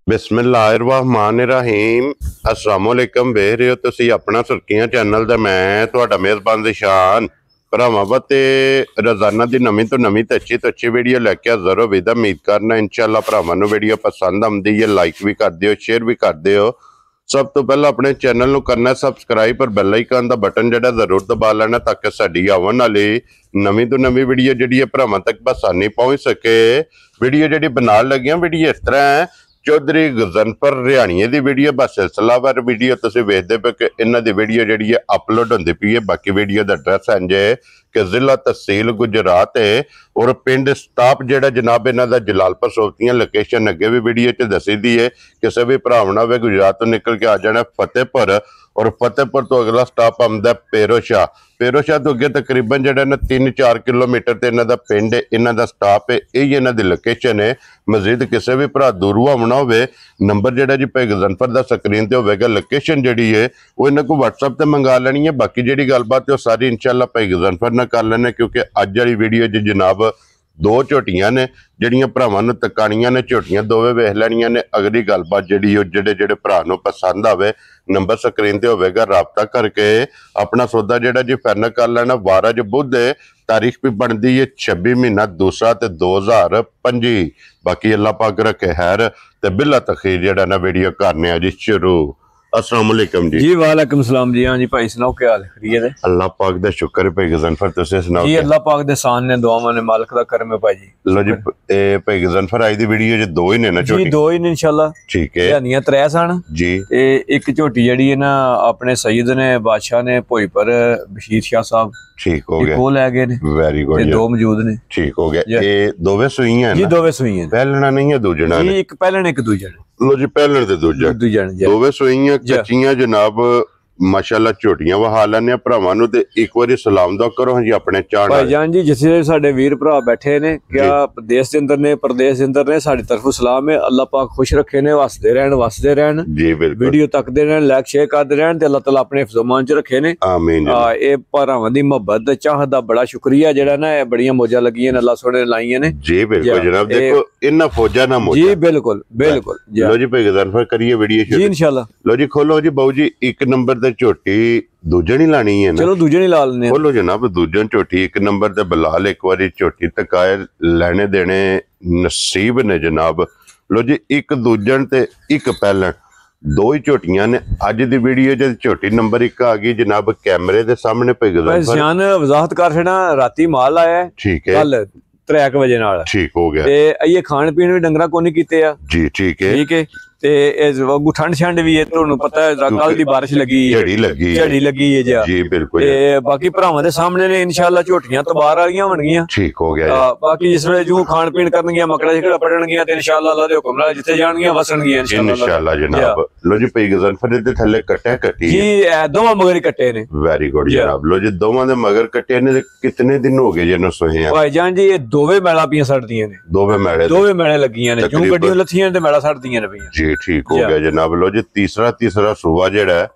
ਬਿਸਮਿਲ੍ਲਾਹਿਰਰਹਿਮਾਨਿਰਰਹੀਮ। अस्सलाम वालेकुम। ਵੇਖ ਰਹੇ ਹੋ ਤੁਸੀਂ ਆਪਣਾ ਸੁਰਖੀਆਂ ਚੈਨਲ ਦਾ ਮੈਂ ਤੁਹਾਡਾ ਮੇਜ਼ਬਾਨ ਜ਼ਿਸ਼ਾਨ। ਭਰਾਵਾਂ ਵਾਸਤੇ ਰੋਜ਼ਾਨਾ ਦੀ ਨਵੀਂ ਤੋਂ ਨਵੀਂ ਤੇ ਅੱਛੀ ਵੀਡੀਓ ਲੈ ਕੇ ਹਾਜ਼ਰ ਹੋ। ਵਿਦਾ ਉਮੀਦ ਕਰਨਾ ਇਨਸ਼ਾਅੱਲਾ ਭਰਾਵਾਂ ਨੂੰ ਵੀਡੀਓ ਪਸੰਦ ਆਉਂਦੀ ਹੈ। ਲਾਈਕ ਵੀ ਕਰ ਦਿਓ, ਸ਼ੇਅਰ ਵੀ ਕਰ ਦਿਓ। ਸਭ ਤੋਂ ਪਹਿਲਾਂ ਆਪਣੇ ਚੈਨਲ ਨੂੰ ਕਰਨਾ ਸਬਸਕ੍ਰਾਈਬ और ਬੈਲ ਆਈਕਨ ਦਾ ਬਟਨ ਜਿਹੜਾ ਜ਼ਰੂਰ ਦਬਾ ਲੈਣਾ ਤਾਂ ਕਿ ਸਾਡੀ ਆਉਣ ਵਾਲੀ ਨਵੀਂ ਤੋਂ ਨਵੀਂ ਵੀਡੀਓ ਜਿਹੜੀ ਹੈ ਭਰਾਵਾਂ ਤੱਕ ਬਸਾਨੀ ਪਹੁੰਚ ਸਕੇ। ਵੀਡੀਓ ਜਿਹੜੀ ਬਣਾਉਣ ਲੱਗਿਆ ਵੀਡੀਓ ਇਸ ਤਰ੍ਹਾਂ ਹੈ, चौधरी गजनफर रिहाणिये की वीडियो बस सिलसिलावार वीडियो तुसीं वेखदे पे कि इन्हां दी वीडियो जिहड़ी है अपलोड होंदी पई है। बाकी वीडियो दा एड्रैस इंज है कि जिला तहसील गुजरात है और पिंड स्टाप जिहड़ा जनाब इन्हां दा जलालपुर सोफतियां लोकेशन अगे भी वीडियो च दसी दी है। किसी भी भरा ना होवे गुजरात तो निकल के आ जाना फतेहपुर और फतेहपुर तो अगला स्टाप आंदा पेरोशाह। पेरोशाह तो अगे तकरीबन जिहड़ा ना 3-4 किलोमीटर ते इन्हां दा पिंड है, इन्हां दा स्टाप है, यही इन्हां दी लोकेशन है। मजीद किसी भी भरा दूरों आना होवे नंबर जिहड़ा जी भाई गजनफर दा स्क्रीन ते होवेगा। लोकेशन जिहड़ी है वो इन्हां को WhatsApp ते मंगा लैनी है। बाकी जिहड़ी गलबात है वो सारी इंशाअल्लाह भाई गजनफर नाल कर लैने, क्योंकि अज वाली वीडियो च जनाब दो झोटियां ने ਜਿਹੜੀਆਂ ਭਰਾਵਾਂ ਨੂੰ ਤਕਾਣੀਆਂ ਨੇ। ਝੋਟੀਆਂ ਦੋਵੇਂ ਵੇਖ ਲੈਣੀਆਂ ਨੇ। ਅਗਲੀ ਗੱਲਬਾਤ ਜਿਹੜੀ ਉਹ ਜਿਹੜੇ ਭਰਾ ਨੂੰ ਪਸੰਦ ਆਵੇ ਨੰਬਰ ਸਕਰੀਨ ਤੇ ਹੋਵੇਗਾ, ਰਾਬਤਾ ਕਰਕੇ ਆਪਣਾ ਸੌਦਾ ਜਿਹੜਾ ਜੀ ਫਾਈਨਲ ਕਰ ਲੈਣਾ। ਵਾਰ ਅੱਜ ਬੁੱਧ ਹੈ, ਤਾਰੀਖ ਵੀ ਬਣਦੀ ਹੈ 26 ਮਹੀਨਾ ਦੂਸਰਾ ਤੇ 2025। ਬਾਕੀ ਅੱਲਾਹ ਪਾਕ ਰੱਖੇ ਖੈਰ ਤੇ ਬਿਲਾ ਤਖੀਰ ਜਿਹੜਾ ਨਾ ਵੀਡੀਓ ਕਰਨੇ ਆ ਜੀ ਸ਼ੁਰੂ। अस्सलाम वालेकुम जी। जी वालेकुम सलाम जी। हाँ जी भाई सुनाओ क्या हाल है? खैरियत है? अल्लाह पाक दा शुक्र है भाई गजनफर तुसे सुनाओ जी। अल्लाह पाक दे सान ने दुआवां ने मालिक दा करम है भाई जी। लो जी भाई गजनफर आज दी वीडियो च दो ही ने ना जी? दो ही ने इंशाल्लाह। ठीक है। यानियां त्रै सन जी। एक झोटी जड़ी है ना अपने सईद ने बादशाह ने भोईपर बशीर शाह साहब ठीक हो गया, वो ले गए ने। Very good. दो मौजूद ने। ठीक हो गया। ये दोवे सुईयां हैं जी? दोवे सुईयां। पहलना नहीं है दूजणा जी? एक पहलन एक दूजण। लो जी पहलन ते दूजा दोवे सुईयां कच्चियां जनाब माशाअल्लाह झोटियां वहा लैने भरावां नूं ते एक बारी सलाम दा करो जी अपने चाण भाईजान जी। जिथे साडे वीर भरा बैठे ने क्या देश दे अंदर ने परदेश दे अंदर ने साडी तरफों सलाम है। अल्लाह पाक खुश रखे ने, वसदे रहन जी। बिल्कुल। वीडियो तकदे रहन, लाइक शेयर करदे रहन ते अल्लाह ताला अपने हिफ्ज़-ओ-मान च रखे ने। आमीन। ए भरावां दी मोहब्बत ते चाह दा बड़ा शुक्रिया जेड़ा ना बड़ियां मौजां लगियां ने अल्लाह सोने लाईयां ने जी। बिल्कुल जनाब। देखो इन्ना फौजा ना मौजा जी। बिल्कुल बिल्कुल। लो जी भाई गजनफर करिए वीडियो जी इंशाल्लाह। लो जी खोलो जी बाऊ जी। एक नंबर ते झोटी दूजन ही लानी है ना? चलो दूजन ही ला लेने। बोलो जनाब दूजन झोटी एक नंबर ते बलाल एक बारी झोटी तकाए लेने देने नसीब ने जनाब। लो जी एक दूजन ते एक पहलन दो ही झोटियां ने। अज दी वीडियो च झोटी नंबर 1 आ गई जनाब कैमरे दे सामने पे गजनफर वजाहत कर छड़ा। राती माल आया है। ठीक है। कल 3 बजे नाल ठीक हो गया। ते ये खान पीन भी डंगरा को नहीं कीते आ जी। ठीक है। ते ठंड छंड भी है तुहानू पता है कल दी बारिश लगी झड़ी लगी है जी। बिल्कुल। बाकी भरावां दे सामने ने इंशाअल्लाह झोटियां तबार वालियां होणगियां। ठीक हो गया। बाकी जिस वेले जो खान पीन करनगियां मकड़ा झगड़ा पड़नगियां ते इंशाअल्लाह अल्लाह दे हुक्म नाल जिथे जाणगियां वसणगियां इंशाअल्लाह जनाब। लो जी भाई गजनफर दे थल्ले कट्टी जी दोवां मगर कट्टे ने। वेरी गुड जनाब। लो जी दोवां दे मगर कट्टे ने। कितने दिन हो गए जिन्हों सोए हैं भाईजान जी? ये दोवे मैला पियां सड़दियां ने। दोवे मैले लगियां ने जो गड्डियां लथियां ते मैला सड़दियां ने पियां जी। ठीक हो गया जनाब। लो जी तीसरा सूबा जेड़ा है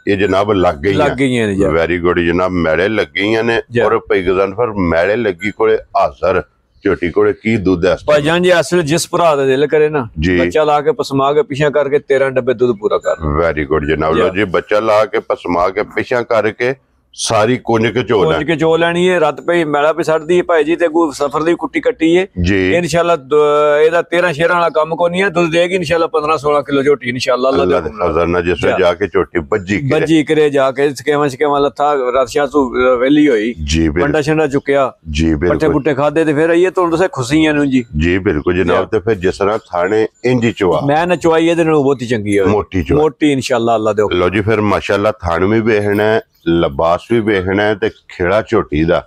ये जनाब लग गई है। वेरी गुड जनाब। मैड़े लग गई ने और भाई गजनफर मैड़े लगी कोले हाजर झोटी कोले की दूध है भाईजान जी? असल जिस भरा दा दिल करे ना बच्चा ला के पसमा के पिछा करके 13 डब्बे दूध पूरा कर। वेरी गुड जनाब। लो जी बच्चा ला के पसमा के पिछा करके सारी कुंज के चो लैनी है। रात पे मैला पे सड़दी है भाई जी ते सफर दी कुट्टी कट्टी है जी। इंशाल्लाह एदा 13 शेरां वाला काम कोनी है। दूध देगी इंशाल्लाह 15-16 किलो झोटी इंशाल्लाह अल्लाह दे खजाना। जिससे जाके झोटी बज्जी करे जाके स्केमा लथा रातशा तू वेली होई जी। पंडा छंडा चुकया जी। पट्टे पुट्टे खादे ते फिर आइए तुहानू दसे खुशियां नु जी। जी बिल्कुल जनाब। ते फिर जिस तरह थाने इंजी चवा मैं न चवाई एदे नालों बहुत ही चंगी है मोटी इंशाल्लाह अल्लाह दे। लो जी फिर माशाल्लाह थान भी वेखना है, लिबास भी वेखना है ते खेड़ा झोटी दा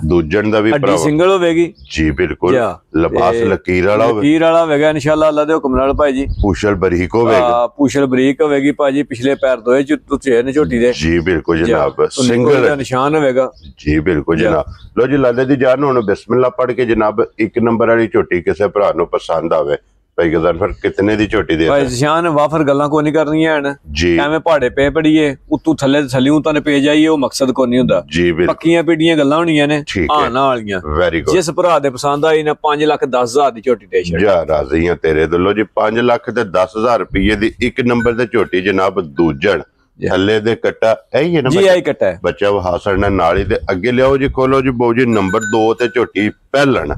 दूजन दा भी सिंगल होवेगी जी। बिल्कुल। लिबास लकीर वाला होवेगा इंशाल्लाह अल्लाह दे हुक्म नाल भाई जी। पूछल बरीक होवेगी भाई जी। पिछले पैर दोए तुचे ने झोटी दे जी। बिल्कुल जनाब। सिंगल दा निशान होवेगा जी। बिल्कुल जनाब। लो जी लाले दी जान हुण बिस्मिल्लाह पढ़ के जनाब एक नंबर वाली झोटी किसे भरा नूं पसंद आवे ਭਾਈ ਗਜ਼ਨਫਰ ਕਿਤਨੇ ਦੀ ਝੋਟੀ ਦੇ ਭਾਈ ਜਿਸ਼ਾਨ ਵਾਫਰ ਗੱਲਾਂ ਕੋਈ ਨਹੀਂ ਕਰਨੀਆਂ ਹਨ ਜੀ, ਐਵੇਂ ਪਹਾੜੇ ਪੇ ਪੜੀਏ ਉਤੋਂ ਥੱਲੇ ਥੱਲਿਓਂ ਤਾਂ ਪੇ ਜਾਈਏ, ਉਹ ਮਕਸਦ ਕੋਈ ਨਹੀਂ ਹੁੰਦਾ ਜੀ ਬਿਲਕੁਲ ਪੱਕੀਆਂ ਪੀੜੀਆਂ ਗੱਲਾਂ ਹੋਣੀਆਂ ਨੇ ਆਣਾ ਵਾਲੀਆਂ। Very good. ਜਿਸ ਭਰਾ ਦੇ ਪਸੰਦ ਆਈ ਨਾ 5,10,000 ਦੀ ਝੋਟੀ ਦੇ ਛੱਡ ਜਾ ਰਾਜ਼ੀ ਆ ਤੇਰੇ ਦਿਲੋਂ ਜੀ। 5,10,000 ਰੁਪਏ ਦੀ ਇੱਕ ਨੰਬਰ ਤੇ ਝੋਟੀ ਜਨਾਬ ਦੂਜਣ ਥੱਲੇ ਦੇ ਕੱਟਾ ਇਹੀ ਹੈ ਨਾ ਜੀ, ਆਈ ਕੱਟਾ ਹੈ ਬੱਚਾ ਵਹਾ ਸੜਨਾ ਨਾਲ ਹੀ ਤੇ ਅੱਗੇ ਲਿਆਓ ਜੀ, ਖੋਲੋ ਜੀ ਬਾਊ ਜੀ। ਨੰਬਰ 2 ਤੇ ਝੋਟੀ ਪਹਿਲਣ,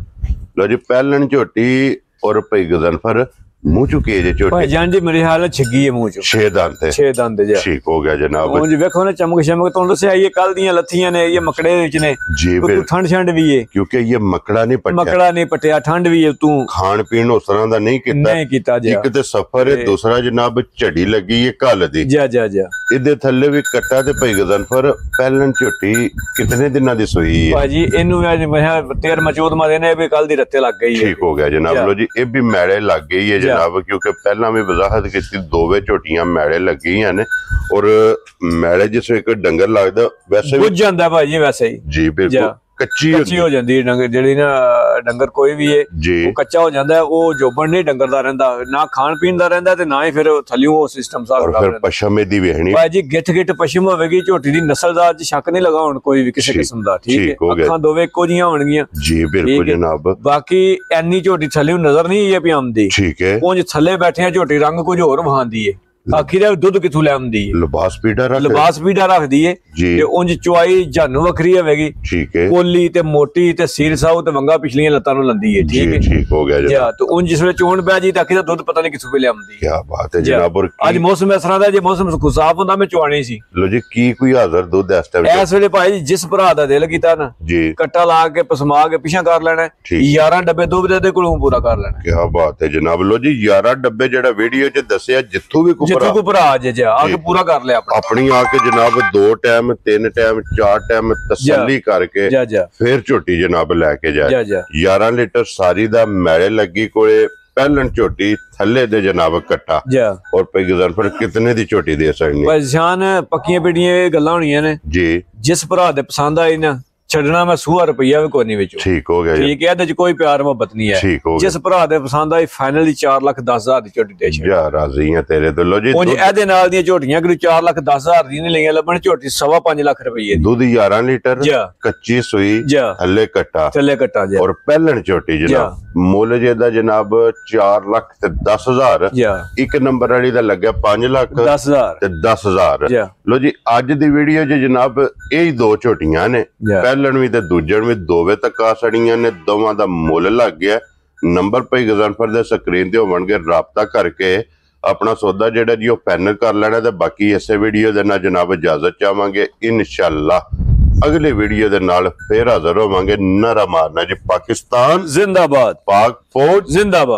ਲੋ ਜੀ ਪਹਿਲਣ ਝੋਟੀ। ਔਰ ਭਾਈ ਗਜ਼ਨਫਰ ਮੂੰਹ ਚੁੱਕੀ ਜੇ ਝੋਟੀ ਭਾਈ ਜਾਨ ਜੀ ਮੇਰੇ ਹਾਲ ਛਿੱਗੀ ਹੈ ਮੂੰਹ ਚੋਂ 6 ਦੰਦ ਤੇ 6 ਦੰਦ ਜੇ ਠੀਕ ਹੋ ਗਿਆ ਜਨਾਬ। ਉਹ ਜੀ ਵੇਖੋ ਨਾ ਚਮਕ ਸ਼ਮਕ ਤੁਹਾਨੂੰ ਦੱਸਿਆ ਇਹ ਕੱਲ ਦੀਆਂ ਲੱਥੀਆਂ ਨੇ, ਇਹ ਮਕੜੇ ਵਿੱਚ ਨੇ ਜੀ ਕੋਈ ਠੰਡ ਛੰਡ ਵੀ ਹੈ ਕਿਉਂਕਿ ਇਹ ਮਕੜਾ ਨਹੀਂ ਪਟਿਆ, ਮਕੜਾ ਨਹੀਂ ਪਟਿਆ, ਠੰਡ ਵੀ ਹੈ, ਤੂੰ ਖਾਣ ਪੀਣ ਉਸ ਤਰ੍ਹਾਂ ਦਾ ਨਹੀਂ ਕੀਤਾ, ਨਹੀਂ ਕੀਤਾ ਜੀ। ਇੱਕ ਤੇ ਸਫਰ ਹੈ, ਦੂਸਰਾ ਜਨਾਬ ਝੜੀ ਲੱਗੀ ਹੈ ਕੱਲ ਦੀ। ਜਾ ਜਾ ਜਾ ਇਹਦੇ ਥੱਲੇ ਵੀ ਕੱਟਾ ਤੇ ਭਾਈ ਗਜ਼ਨਫਰ ਪਹਿਲਣ ਝੋਟੀ ਕਿਤਨੇ ਦਿਨਾਂ ਦੀ ਸੂਈ ਹੈ ਭਾਜੀ? ਇਹਨੂੰ ਅੱਜ ਮੈਂ 13 14 ਦਿਨ ਇਹ ਵੀ ਕੱਲ ਦੀ ਰੱਤੇ ਲੱਗ ਗਈ ਹੈ। ਠੀਕ ਹੋ ਗਿਆ ਜਨਾਬ। ਲੋ ਜੀ ਇਹ ਵੀ ਮੈੜੇ ਲੱਗ ਗਈ ਹੈ ਜਨਾਬ, ਕਿਉਂਕਿ ਪਹਿਲਾਂ ਵੀ ਵਜ਼ਾਹਤ ਕੀਤੀ ਦੋਵੇਂ ਝੋਟੀਆਂ ਮੈੜੇ ਲੱਗੀਆਂ ਨੇ। ਔਰ ਮੈੜੇ ਜਿਸ ਇੱਕ ਡੰਗਰ ਲੱਗਦਾ ਵੈਸੇ ਬੁੱਝ ਜਾਂਦਾ ਭਾਜੀ ਵੈਸੇ ਹੀ ਜੀ ਬਿਲਕੁਲ ਕੱਚੀ ਹੋ ਜਾਂਦੀ ਹੈ ਡੰਗਰ, ਜਿਹੜੀ ਨਾ ਡੰਗਰ ਕੋਈ ਵੀ ਹੈ ਜੀ ਉਹ ਕੱਚਾ ਹੋ ਜਾਂਦਾ, ਉਹ ਜੋਬਣ ਨਹੀਂ ਡੰਗਰ ਦਾ ਰਹਿੰਦਾ, ਨਾ ਖਾਣ ਪੀਣ ਦਾ ਰਹਿੰਦਾ ਤੇ ਨਾ ਹੀ ਫਿਰ ਥੱਲਿਓਂ ਉਹ ਸਿਸਟਮ ਸਾਰਾ ਖਰਾਬ ਫਿਰ ਰਹਿੰਦਾ। ਪਸ਼ਮ ਦੀ ਵੇਖਣੀ ਭਾਜੀ ਗਿੱਠ ਗਿੱਠ ਪਸ਼ਮ ਹੋਵੇਗੀ, ਝੋਟੀ ਦੀ ਨਸਲ ਦਾ ਅੱਜ ਸ਼ੱਕ ਨਹੀਂ ਲਗਾ ਹੁਣ ਕੋਈ ਵੀ ਕਿਸੇ ਕਿਸਮ ਦਾ। ਠੀਕ ਹੈ, ਅੱਖਾਂ ਦੋਵੇਂ ਇੱਕੋ ਜੀਆਂ ਹੋਣਗੀਆਂ ਜੀ ਬਿਲਕੁਲ ਜਨਾਬ। ਬਾਕੀ ਐਨੀ ਝੋਟੀ ਥੱਲਿਓਂ ਨਜ਼ਰ ਨਹੀਂ ਇਹ ਪਿਆਉਂਦੀ, ਠੀਕ ਹੈ, ਉਂਝ ਥੱਲੇ ਬੈਠਿਆਂ ਝੋਟੀ ਰੰਗ ਕੁਝ ਹੋਰ ਵਹਾਂਦੀ ਹੈ। ਆਖੀ ਦਾ ਦੁੱਧ ਕਿੱਥੋਂ ਲੈ ਆਉਂਦੀ ਹੈ, ਲਿਬਾਸ ਪੀੜਾ ਰੱਖਦੀ ਹੈ ਤੇ ਉਂਝ ਚੁਆਈ ਜਾਨੂ ਵੱਖਰੀ ਹੋਵੇਗੀ। ਠੀਕ ਹੈ, ਕੋਲੀ ਤੇ ਮੋਟੀ ਤੇ ਸੀਰ ਸਾਉ ਤੇ ਵੰਗਾ ਪਿਛਲੀਆਂ ਲੱਤਾਂ ਨੂੰ ਲੰਦੀ ਹੈ। ਠੀਕ ਹੈ, ਠੀਕ ਹੋ ਗਿਆ ਜਨਾਬ। ਤੇ ਉਂਝ ਜਿਸ ਵੇਲੇ ਚੋਣ ਪਿਆ ਜੀ ਤਾਂ ਆਖੀ ਦਾ ਦੁੱਧ ਪਤਾ ਨਹੀਂ ਕਿੱਥੋਂ ਲੈ ਆਉਂਦੀ ਹੈ। ਕੀ ਬਾਤ ਹੈ ਜਨਾਬ। ਔਰ ਅੱਜ ਮੌਸਮ ਇਸ ਤਰ੍ਹਾਂ ਦਾ, ਜੇ ਮੌਸਮ ਖੁਸ਼ਾਫ ਹੁੰਦਾ ਮੈਂ ਚੁਆਣੀ ਸੀ। ਲੋ ਜੀ ਕੀ ਕੋਈ ਹਾਜ਼ਰ ਦੁੱਧ ਇਸ ਵੇਲੇ ਭਾਈ ਜਿਸ ਭਰਾ ਦਾ ਦਿਲ ਕੀਤਾ ਨਾ ਜੀ ਕੱਟਾ ਲਾ ਕੇ ਪਸਮਾ ਕੇ ਪਿਛਾ ਕਰ ਲੈਣਾ, 11 ਡੱਬੇ ਦੁੱਧ ਦੇ ਕੋਲੋਂ ਪੂਰਾ ਕਰ ਲੈਣਾ। ਕੀ ਬਾਤ ਹੈ ਜਨਾਬ। ਲੋ ਜੀ 11 ਡੱਬੇ ਜਿਹੜਾ ਵੀਡੀਓ 'ਚ ਦੱਸਿਆ, ਜਿੱਥੋਂ ਵੀ ਕੋਈ ਭਰਾ ਜੇ ਆ ਕੇ ਪੂਰਾ ਕਰ ਲਿਆ ਆਪਣੀ ਆ ਕੇ ਜਨਾਬ 2 ਟਾਈਮ 3 ਟਾਈਮ 4 ਟਾਈਮ ਤਸੱਲੀ ਕਰਕੇ ਫਿਰ ਝੋਟੀ ਜਨਾਬ ਲੈ ਕੇ ਜਾਏ। 11 ਲੀਟਰ ਸਾਰੀ ਦਾ ਮੈਲੇ ਲੱਗੀ ਕੋਲੇ ਪਹਿਲਣ ਝੋਟੀ ਥੱਲੇ ਦੇ ਜਨਾਬ ਕੱਟਾ। ਔਰ ਭਾਈ ਗਜ਼ਨਫਰ ਕਿਤਨੇ ਦੀ ਝੋਟੀ ਦੇ ਸਕਣੀ? ਭਾਈ ਜਾਨ ਪੱਕੀਆਂ ਪੀੜੀਆਂ ਇਹ ਗੱਲਾਂ ਹੋਣੀਆਂ ਨੇ ਜੀ। ਜਿਸ ਭਰਾ ਦੇ ਪਸੰਦ ਆਈ ਨਾ ਛੱਡਣਾ ਮੈਂ 100 ਰੁਪਇਆ ਵੀ ਕੋਈ ਨਹੀਂ ਵਿੱਚ। ਠੀਕ ਹੋ ਗਿਆ। ਠੀਕ ਹੈ, ਇਹਦੇ ਚ ਕੋਈ ਪਿਆਰ ਮੁਹੱਬਤ ਨਹੀਂ ਹੈ। ਜਿਸ ਭਰਾ ਦੇ ਪਸੰਦ ਆਈ ਫਾਈਨਲੀ 4,10,000 ਦੀ ਝੋਟੀ ਦੇ ਛੱਡ। ਜਾ ਰਾਜ਼ੀ ਆ ਤੇਰੇ ਦਿਲੋਂ ਜੀ। ਉਂਝ ਇਹਦੇ ਨਾਲ ਦੀਆਂ ਝੋਟੀਆਂ ਕਿ 4,10,000 ਦੀ ਨਹੀਂ ਲਈਆਂ ਲੱਭਣ, ਝੋਟੀ 5.5 ਲੱਖ ਰੁਪਏ ਦੀ ਦੁੱਧ 11 ਲੀਟਰ ਕੱਚੀ ਸੂਈ ਥੱਲੇ ਕੱਟਾ ਔਰ ਪਹਿਲਣ ਝੋਟੀ ਜਨਾਬ। ਮੁੱਲ ਜਿਹਦਾ ਜਨਾਬ 4,10,000। ਇੱਕ ਨੰਬਰ ਵਾਲੀ ਦਾ ਲੱਗਿਆ 5,10,000 ਤੇ 10,000। ਲੋ ਜੀ ਅੱਜ ਦੀ ਵੀਡੀਓ 'ਚ ਜਨਾਬ ਇਹ ਦੋ ਝੋਟੀਆਂ ਨੇ, ਪਹਿਲਣ ਵੀ ਤੇ ਦੂਜਣ ਵੀ ਦੋਵੇਂ ਤੱਕ ਆ ਸੜੀਆਂ ਨੇ, ਦੋਵਾਂ ਦਾ ਮੁੱਲ ਲੱਗ ਗਿਆ। ਨੰਬਰ ਭਾਈ ਗਜ਼ਨਫਰ ਦੇ ਸਕਰੀਨ ਤੇ ਹੋਣਗੇ, ਰਾਬਤਾ ਕਰਕੇ ਆਪਣਾ ਸੌਦਾ ਜਿਹੜਾ ਜੀ ਉਹ ਫਾਈਨਲ ਕਰ ਲੈਣਾ। ਤੇ ਬਾਕੀ ਇਸੇ ਵੀਡੀਓ ਦੇ ਨਾਲ ਜਨਾਬ ਇਜਾਜ਼ਤ ਚਾਹਾਂਗੇ। ਇਨਸ਼ਾਅੱਲਾ ਅਗਲੇ ਵੀਡੀਓ ਦੇ ਨਾਲ ਫੇਰ ਹਾਜ਼ਰ ਹੋਵਾਂਗੇ। ਨਾਰਾ ਮਾਰਨਾ ਜੀ ਪਾਕਿਸਤਾਨ ਜ਼ਿੰਦਾਬਾਦ, ਪਾਕ ਫੌਜ ਜ਼ਿੰਦਾਬਾਦ।